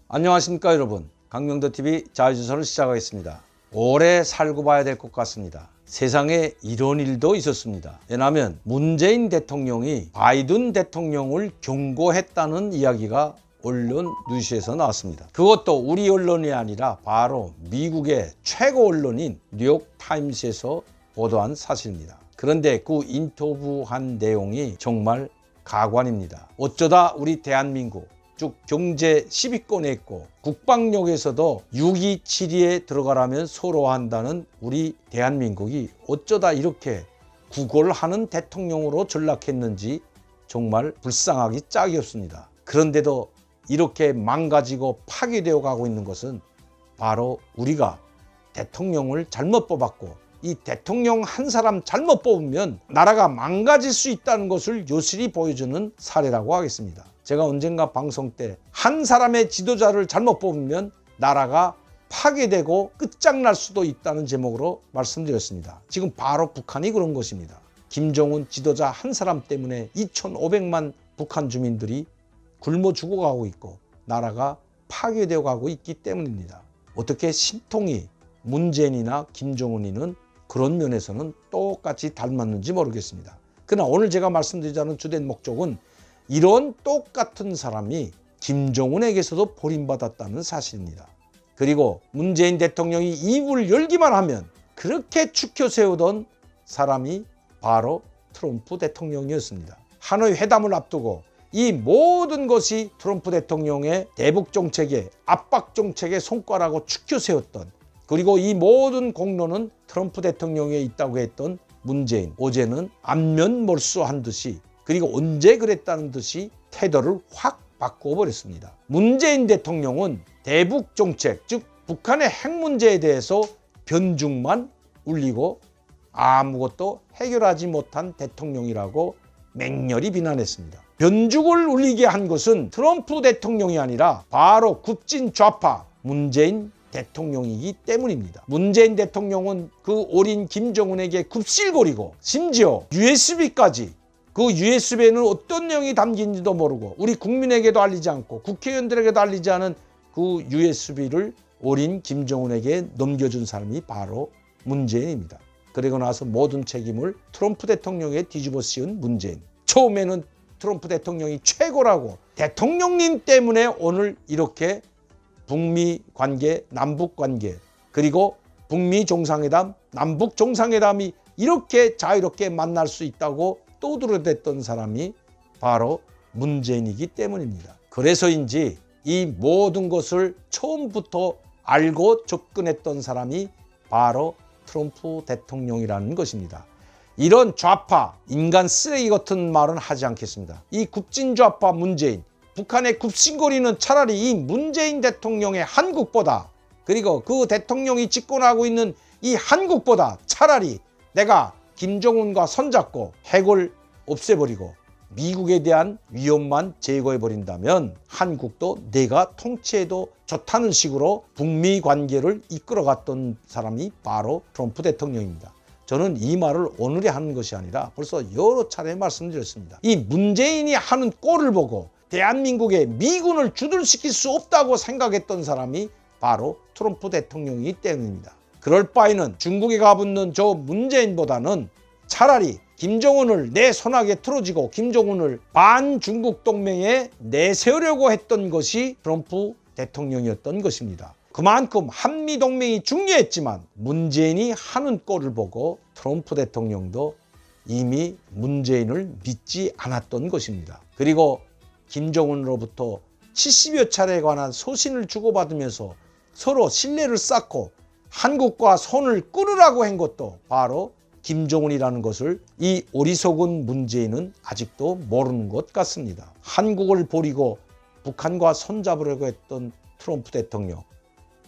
안녕하십니까 여러분, 강명도TV 자유조선을 시작하겠습니다. 오래 살고 봐야 될 것 같습니다. 세상에 이런 일도 있었습니다. 왜냐하면 문재인 대통령이 바이든 대통령을 경고했다는 이야기가 언론 뉴스에서 나왔습니다. 그것도 우리 언론이 아니라 바로 미국의 최고 언론인 뉴욕타임스에서 보도한 사실입니다. 그런데 그 인터뷰한 내용이 정말 가관입니다. 어쩌다 우리 대한민국 쭉 경제 10위권에 있고 국방력에서도 6위, 7위에 들어가라면 서로 한다는 우리 대한민국이 어쩌다 이렇게 구걸하는 대통령으로 전락했는지 정말 불쌍하기 짝이 없습니다. 그런데도 이렇게 망가지고 파괴되어 가고 있는 것은 바로 우리가 대통령을 잘못 뽑았고, 이 대통령 한 사람 잘못 뽑으면 나라가 망가질 수 있다는 것을 요실히 보여주는 사례라고 하겠습니다. 제가 언젠가 방송 때 한 사람의 지도자를 잘못 뽑으면 나라가 파괴되고 끝장날 수도 있다는 제목으로 말씀드렸습니다. 지금 바로 북한이 그런 것입니다. 김정은 지도자 한 사람 때문에 2,500만 북한 주민들이 굶어 죽어가고 있고 나라가 파괴되어 가고 있기 때문입니다. 어떻게 신통이 문재인이나 김정은이는 그런 면에서는 똑같이 닮았는지 모르겠습니다. 그러나 오늘 제가 말씀드리자는 주된 목적은 이런 똑같은 사람이 김정은에게서도 버림받았다는 사실입니다. 그리고 문재인 대통령이 입을 열기만 하면 그렇게 추켜 세우던 사람이 바로 트럼프 대통령이었습니다. 하노이 회담을 앞두고 이 모든 것이 트럼프 대통령의 대북 정책에, 압박 정책에 손가락으로 추켜 세웠던, 그리고 이 모든 공로는 트럼프 대통령에 있다고 했던 문재인, 어제는 안면몰수한 듯이, 그리고 언제 그랬다는 듯이 태도를 확 바꿔버렸습니다. 문재인 대통령은 대북 정책, 즉 북한의 핵 문제에 대해서 변죽만 울리고 아무것도 해결하지 못한 대통령이라고 맹렬히 비난했습니다. 변죽을 울리게 한 것은 트럼프 대통령이 아니라 바로 국진 좌파 문재인 대통령이기 때문입니다. 문재인 대통령은 그 어린 김정은에게 굽실거리고 심지어 USB까지, 그 USB에는 어떤 내용이 담긴지도 모르고 우리 국민에게도 알리지 않고 국회의원들에게도 알리지 않은 그 USB를 어린 김정은에게 넘겨준 사람이 바로 문재인입니다. 그리고 나서 모든 책임을 트럼프 대통령에 뒤집어 씌운 문재인. 처음에는 트럼프 대통령이 최고라고, 대통령님 때문에 오늘 이렇게 북미 관계, 남북 관계, 그리고 북미 정상회담, 남북 정상회담이 이렇게 자유롭게 만날 수 있다고 떠들어댔던 사람이 바로 문재인이기 때문입니다. 그래서인지 이 모든 것을 처음부터 알고 접근했던 사람이 바로 트럼프 대통령이라는 것입니다. 이런 좌파, 인간 쓰레기 같은 말은 하지 않겠습니다. 이 굽진 좌파 문재인, 북한의 굽신거리는 차라리 이 문재인 대통령의 한국보다, 그리고 그 대통령이 집권하고 있는 이 한국보다 차라리 내가 김정은과 손잡고 핵을 없애버리고 미국에 대한 위협만 제거해버린다면 한국도 내가 통치해도 좋다는 식으로 북미 관계를 이끌어갔던 사람이 바로 트럼프 대통령입니다. 저는 이 말을 오늘에 하는 것이 아니라 벌써 여러 차례 말씀드렸습니다. 이 문재인이 하는 꼴을 보고 대한민국에 미군을 주둔시킬 수 없다고 생각했던 사람이 바로 트럼프 대통령이기 때문입니다. 그럴 바에는 중국에 가붙는 저 문재인보다는 차라리 김정은을 내 손아귀에 틀어쥐고 김정은을 반중국 동맹에 내세우려고 했던 것이 트럼프 대통령이었던 것입니다. 그만큼 한미동맹이 중요했지만 문재인이 하는 꼴을 보고 트럼프 대통령도 이미 문재인을 믿지 않았던 것입니다. 그리고 김정은으로부터 70여 차례에 관한 소신을 주고받으면서 서로 신뢰를 쌓고 한국과 손을 끊으라고 한 것도 바로 김정은이라는 것을 이 어리석은 문재인은 아직도 모르는 것 같습니다. 한국을 버리고 북한과 손잡으려고 했던 트럼프 대통령,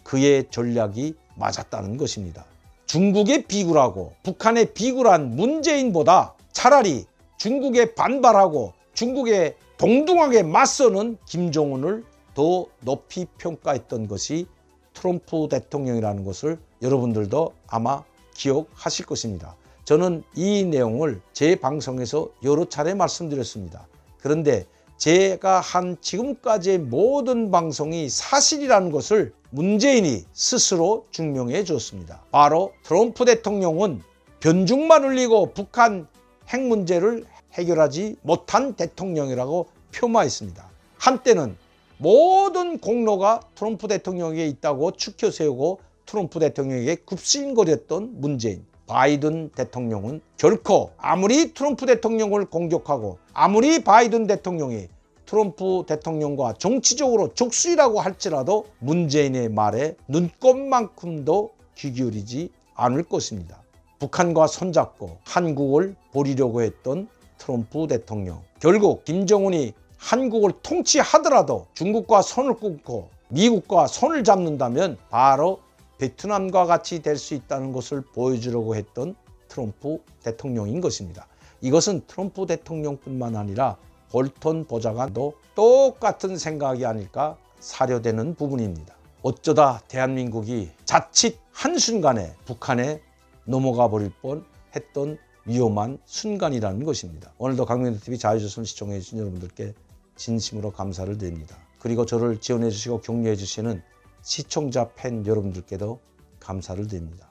그의 전략이 맞았다는 것입니다. 중국의 비굴하고 북한의 비굴한 문재인보다 차라리 중국에 반발하고 중국에 동등하게 맞서는 김정은을 더 높이 평가했던 것이 트럼프 대통령이라는 것을 여러분들도 아마 기억하실 것입니다. 저는 이 내용을 제 방송에서 여러 차례 말씀드렸습니다. 그런데 제가 한 지금까지의 모든 방송이 사실이라는 것을 문재인이 스스로 증명해 주었습니다. 바로 트럼프 대통령은 변죽만 울리고 북한 핵 문제를 해결하지 못한 대통령이라고 폄하했습니다. 한때는 모든 공로가 트럼프 대통령에게 있다고 추켜 세우고 트럼프 대통령에게 굽신거렸던 문재인. 바이든 대통령은 결코 아무리 트럼프 대통령을 공격하고 아무리 바이든 대통령이 트럼프 대통령과 정치적으로 적수이라고 할지라도 문재인의 말에 눈꼽만큼도 귀 기울이지 않을 것입니다. 북한과 손잡고 한국을 버리려고 했던 트럼프 대통령. 결국 김정은이 한국을 통치하더라도 중국과 손을 끊고 미국과 손을 잡는다면 바로 베트남과 같이 될 수 있다는 것을 보여주려고 했던 트럼프 대통령인 것입니다. 이것은 트럼프 대통령뿐만 아니라 볼턴 보좌관도 똑같은 생각이 아닐까 사료되는 부분입니다. 어쩌다 대한민국이 자칫 한순간에 북한에 넘어가 버릴 뻔했던 위험한 순간이라는 것입니다. 오늘도 강명도TV 자유조선을 시청해 주신 여러분들께 진심으로 감사를 드립니다. 그리고 저를 지원해 주시고 격려해 주시는 시청자 팬 여러분들께도 감사를 드립니다.